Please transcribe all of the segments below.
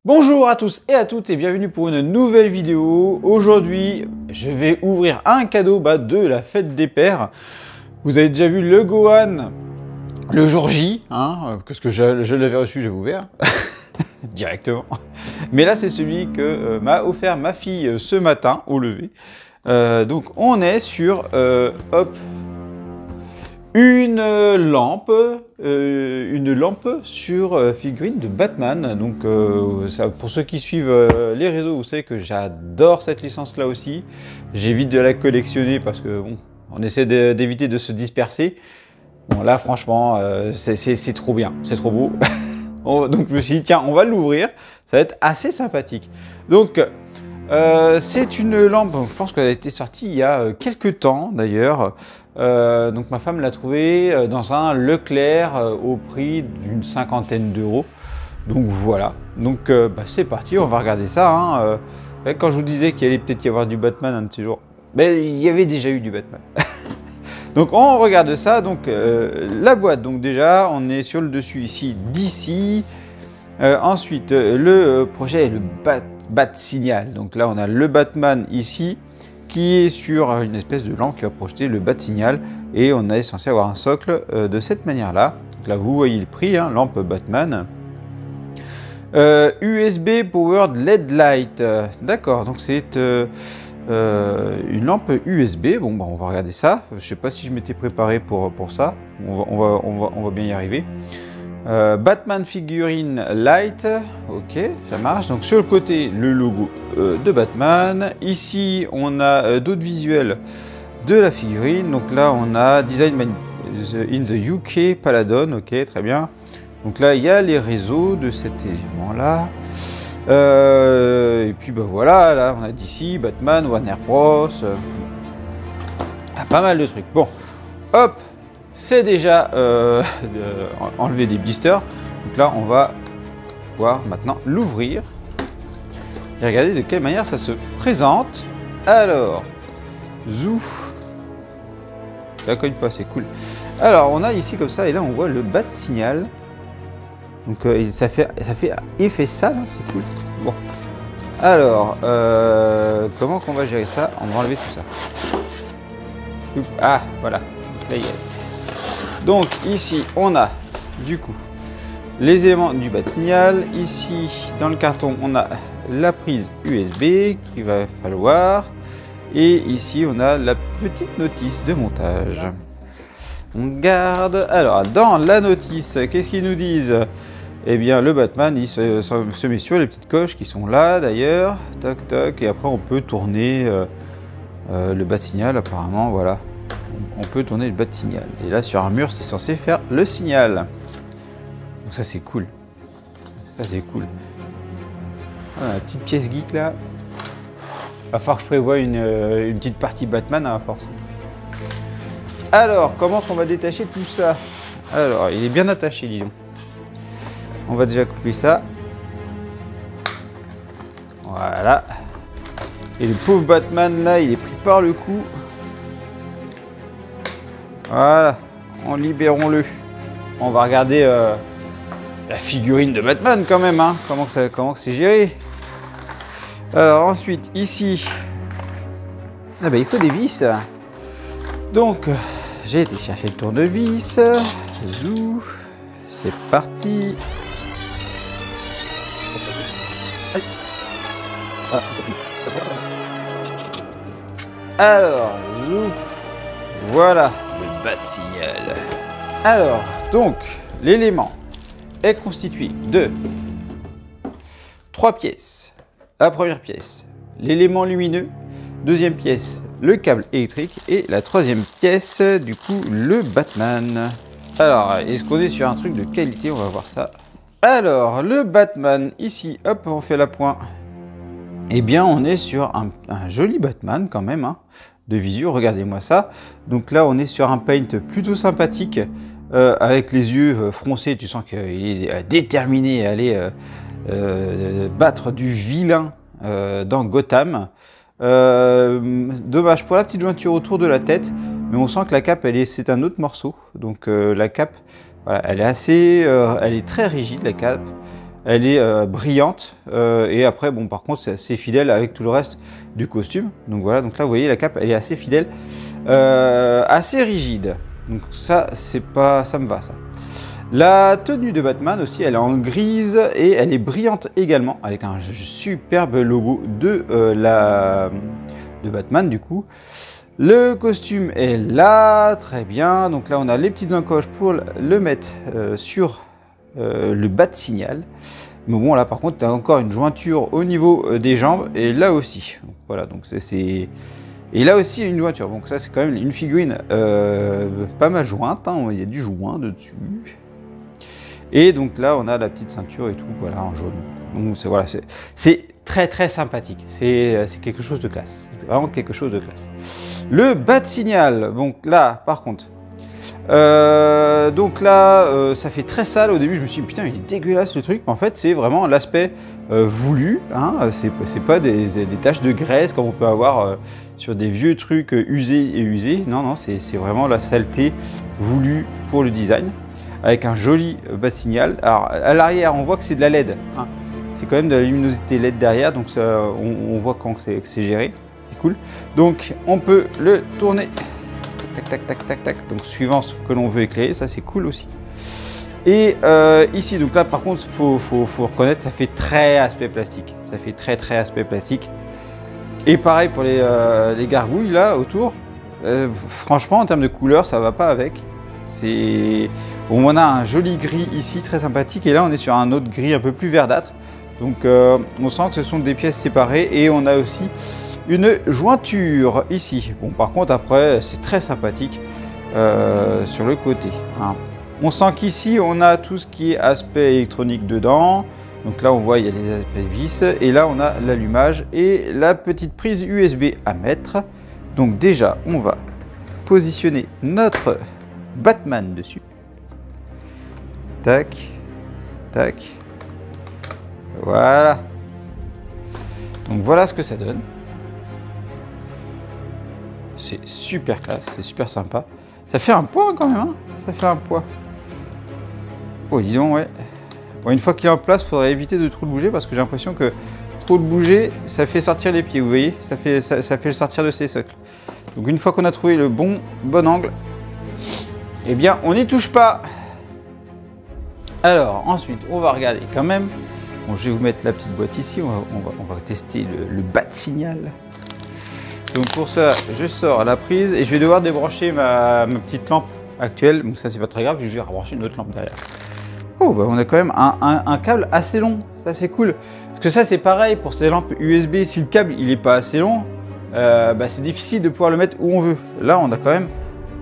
Bonjour à tous et à toutes et bienvenue pour une nouvelle vidéo. Aujourd'hui, je vais ouvrir un cadeau de la fête des pères. Vous avez déjà vu le Gohan le jour J, parce que je l'avais reçu, j'ai ouvert directement. Mais là, c'est celui que m'a offert ma fille ce matin au lever. Donc, on est sur une lampe sur figurine de Batman. Donc ça, pour ceux qui suivent les réseaux, vous savez que j'adore cette licence là aussi. J'évite de la collectionner parce que bon, on essaie d'éviter de se disperser. Bon là franchement c'est trop bien, c'est trop beau. Donc je me suis dit tiens, on va l'ouvrir, ça va être assez sympathique. Donc c'est une lampe, je pense qu'elle a été sortie il y a quelques temps d'ailleurs. Donc ma femme l'a trouvée dans un Leclerc au prix d'une 50aine d'euros. Donc voilà, donc c'est parti, on va regarder ça. Quand je vous disais qu'il allait peut-être y avoir du Batman un de ces jours, il y avait déjà eu du Batman. Donc on regarde ça, donc la boîte, donc déjà on est sur le dessus ici DC. Ensuite le projet est le Bat Signal, donc là on a le Batman ici, qui est sur une espèce de lampe qui va projeter le bat signal et on est censé avoir un socle de cette manière là. Donc là vous voyez le prix, lampe Batman. USB Powered LED Light, d'accord, donc c'est une lampe USB. Bon on va regarder ça, je sais pas si je m'étais préparé pour ça, on va bien y arriver. Batman figurine light, ok, ça marche. Donc sur le côté, le logo de Batman. Ici, on a d'autres visuels de la figurine. Donc là, on a Design in the UK, Paladon, ok, très bien. Donc là, il y a les réseaux de cet élément-là. Et puis voilà, là, on a DC, Batman, Warner Bros. Pas mal de trucs. Bon, hop. C'est déjà enlever des blisters. Donc là, on va pouvoir maintenant l'ouvrir et regarder de quelle manière ça se présente. Alors, zouf. Ça cogne pas, c'est cool. Alors, on a ici comme ça, et là, on voit le bat signal. Donc, ça fait effet sale, c'est cool. Bon. Alors, comment qu'on va gérer ça? On va enlever tout ça. Ah, voilà. Donc, là, il y a... Donc ici on a du coup les éléments du bat signal. Ici dans le carton on a la prise USB qu'il va falloir. Et ici on a la petite notice de montage. On garde. Alors dans la notice, qu'est-ce qu'ils nous disent? Eh bien le Batman il se met sur les petites coches qui sont là d'ailleurs. Toc toc. Et après on peut tourner le bat signal apparemment, voilà. On peut tourner le bat signal. Et là, sur un mur, c'est censé faire le signal. Donc ça, c'est cool. Ça, c'est cool. Voilà, la petite pièce geek, là. Va falloir que je prévoie une petite partie Batman à la force. Alors, comment qu'on va détacher tout ça? Alors, il est bien attaché, dis donc. On va déjà couper ça. Voilà. Et le pauvre Batman, là, il est pris par le cou. Voilà, libérons-le. On va regarder la figurine de Batman quand même, comment que c'est géré. Alors ensuite, ici, il faut des vis. Donc, j'ai été chercher le tournevis. Zou, c'est parti. Alors, zou, voilà. Le bat signal. Alors, donc, l'élément est constitué de 3 pièces. La première pièce, l'élément lumineux. Deuxième pièce, le câble électrique. Et la troisième pièce, du coup, le Batman. Alors, est-ce qu'on est sur un truc de qualité? On va voir ça. Alors, le Batman, ici, hop, on fait la pointe. Eh bien, on est sur un joli Batman quand même, de visu, regardez-moi ça. Donc là on est sur un paint plutôt sympathique, avec les yeux froncés, tu sens qu'il est déterminé à aller battre du vilain dans Gotham. Dommage pour la petite jointure autour de la tête, mais on sent que la cape c'est un autre morceau. Donc la cape, voilà, elle est très rigide, la cape. Elle est brillante. Et après, bon, par contre, c'est assez fidèle avec tout le reste du costume. Donc voilà, donc là, vous voyez, la cape, elle est assez fidèle. Assez rigide. Donc ça, c'est pas, ça me va, ça. La tenue de Batman aussi, elle est en grise et elle est brillante également, avec un superbe logo de Batman du coup. Le costume est là, très bien. Donc là, on a les petites encoches pour le mettre sur le bat-signal. Mais bon, là par contre, tu as encore une jointure au niveau des jambes et là aussi. Donc, voilà, donc c'est... Et là aussi, une jointure. Donc ça, c'est quand même une figurine pas mal jointe, hein. Il y a du joint dessus. Et donc là, on a la petite ceinture et tout, voilà, en jaune. Donc c'est voilà, très très sympathique. C'est quelque chose de classe. C'est vraiment quelque chose de classe. Le bat signal. Donc là, par contre, ça fait très sale. Au début, je me suis dit putain, il est dégueulasse le truc. Mais en fait, c'est vraiment l'aspect voulu. Hein. C'est pas des taches de graisse comme on peut avoir sur des vieux trucs usés et usés. Non, non, c'est vraiment la saleté voulue pour le design. Avec un joli bat signal. Alors à l'arrière, on voit que c'est de la LED. Hein. C'est quand même de la luminosité LED derrière, donc ça, on voit quand c'est géré. C'est cool. Donc on peut le tourner. Tac, tac, tac, tac, tac. Donc suivant ce que l'on veut éclairer, ça c'est cool aussi. Et ici, donc là par contre, faut reconnaître, ça fait très aspect plastique. Ça fait très aspect plastique. Et pareil pour les gargouilles là autour. Franchement, en termes de couleur, ça va pas avec. Bon, on a un joli gris ici, très sympathique, et là on est sur un autre gris un peu plus verdâtre. Donc on sent que ce sont des pièces séparées, et on a aussi une jointure ici. Bon, par contre après c'est très sympathique sur le côté. Hein. On sent qu'ici on a tout ce qui est aspect électronique dedans. Donc là on voit il y a les aspects vis, et là on a l'allumage et la petite prise USB à mettre. Donc déjà on va positionner notre Batman dessus. Tac, tac. Voilà. Donc voilà ce que ça donne. C'est super classe, c'est super sympa. Ça fait un poids quand même, hein. Ça fait un poids. Oh dis donc, ouais. Bon, une fois qu'il est en place, il faudrait éviter de trop le bouger parce que j'ai l'impression que trop le bouger, ça fait sortir les pieds, vous voyez. Ça fait le sortir de ses socles. Donc une fois qu'on a trouvé le bon angle, eh bien, on n'y touche pas. Alors, ensuite, on va regarder quand même. Bon, je vais vous mettre la petite boîte ici. On va tester le bat signal. Donc pour ça, je sors la prise et je vais devoir débrancher ma petite lampe actuelle. Donc ça, c'est pas très grave. Je vais rebrancher une autre lampe derrière. Oh, bah on a quand même un câble assez long. Ça, c'est cool. Parce que ça, c'est pareil pour ces lampes USB. Si le câble, il n'est pas assez long, c'est difficile de pouvoir le mettre où on veut. Là, on a quand même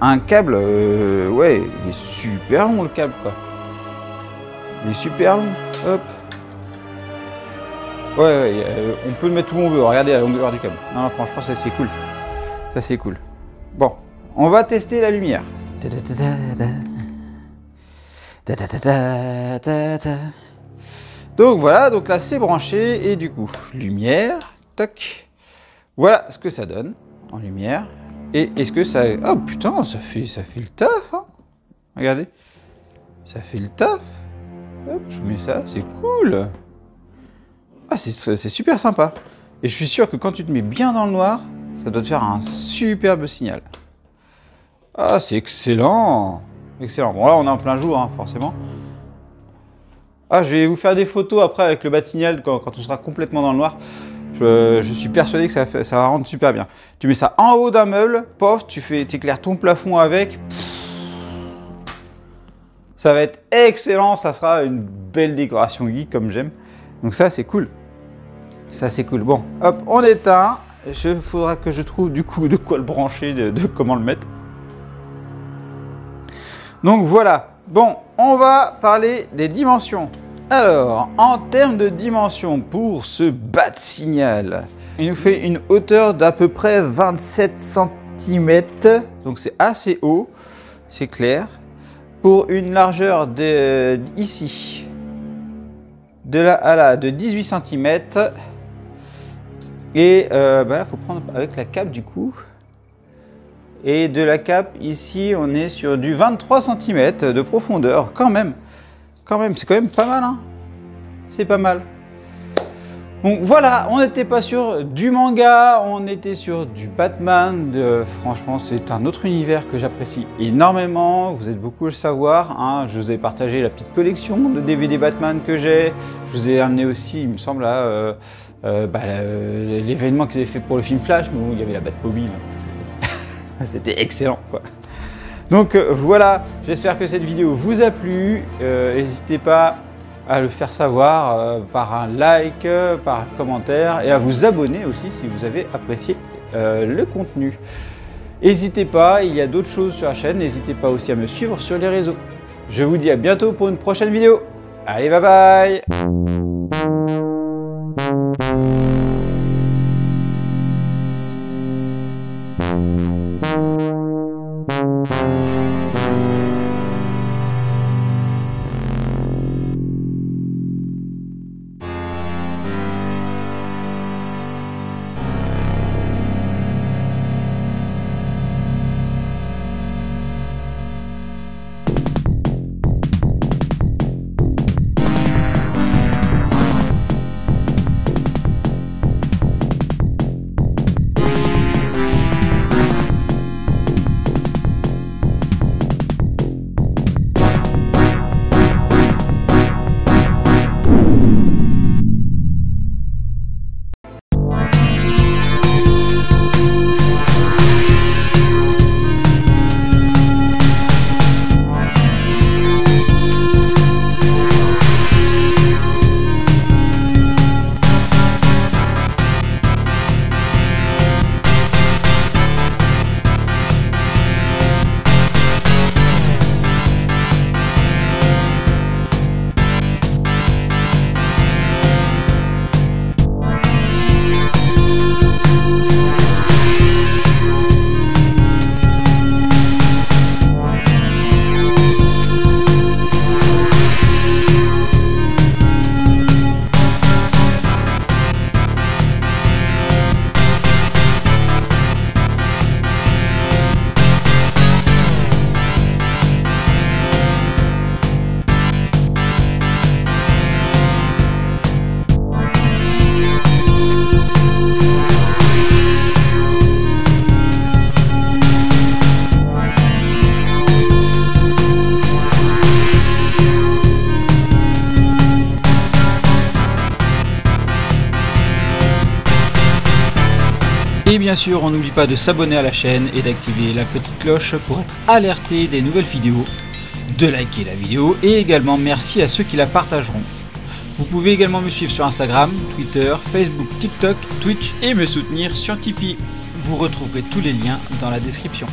un câble, ouais, il est super long le câble quoi. Il est super long, hop. Ouais, on peut le mettre où on veut, regardez la longueur du câble. Non, franchement, ça c'est cool. Ça c'est cool. Bon, on va tester la lumière. Donc voilà, donc là c'est branché et du coup, lumière, toc. Voilà ce que ça donne en lumière. Et est-ce que ça... Oh putain, ça fait le taf, hein. Regardez. Ça fait le taf. Hop, je mets ça, c'est cool. Ah, c'est super sympa. Et je suis sûr que quand tu te mets bien dans le noir, ça doit te faire un superbe signal. Ah, c'est excellent. Excellent. Bon, là, on est en plein jour, hein, forcément. Ah, je vais vous faire des photos après avec le bat signal quand on sera complètement dans le noir. Je suis persuadé que ça va rendre super bien. Tu mets ça en haut d'un meuble, pof, tu éclaires ton plafond avec. Ça va être excellent, ça sera une belle décoration geek comme j'aime. Donc ça c'est cool. Ça c'est cool. Bon, hop, on éteint. Il faudra que je trouve du coup de quoi le brancher, de comment le mettre. Donc voilà. Bon, on va parler des dimensions. Alors, en termes de dimension pour ce bat signal, il nous fait une hauteur d'à peu près 27 cm. Donc c'est assez haut, c'est clair. Pour une largeur ici, de là à là, de 18 cm. Et là, il faut prendre avec la cape du coup. Et de la cape, ici, on est sur du 23 cm de profondeur, quand même. C'est quand même pas mal, hein. c'est pas mal. Donc voilà, on n'était pas sur du manga, on était sur du Batman. Franchement, c'est un autre univers que j'apprécie énormément. Vous êtes beaucoup à le savoir. Hein. Je vous ai partagé la petite collection de DVD Batman que j'ai. Je vous ai amené aussi, il me semble, l'événement qu'ils avaient fait pour le film Flash, mais où il y avait la Batmobile. C'était excellent, quoi. Donc voilà, j'espère que cette vidéo vous a plu. N'hésitez pas à le faire savoir par un like, par un commentaire et à vous abonner aussi si vous avez apprécié le contenu. N'hésitez pas, il y a d'autres choses sur la chaîne, n'hésitez pas aussi à me suivre sur les réseaux. Je vous dis à bientôt pour une prochaine vidéo. Allez, bye bye! Et bien sûr, on n'oublie pas de s'abonner à la chaîne et d'activer la petite cloche pour être alerté des nouvelles vidéos, de liker la vidéo et également merci à ceux qui la partageront. Vous pouvez également me suivre sur Instagram, Twitter, Facebook, TikTok, Twitch et me soutenir sur Tipeee. Vous retrouverez tous les liens dans la description.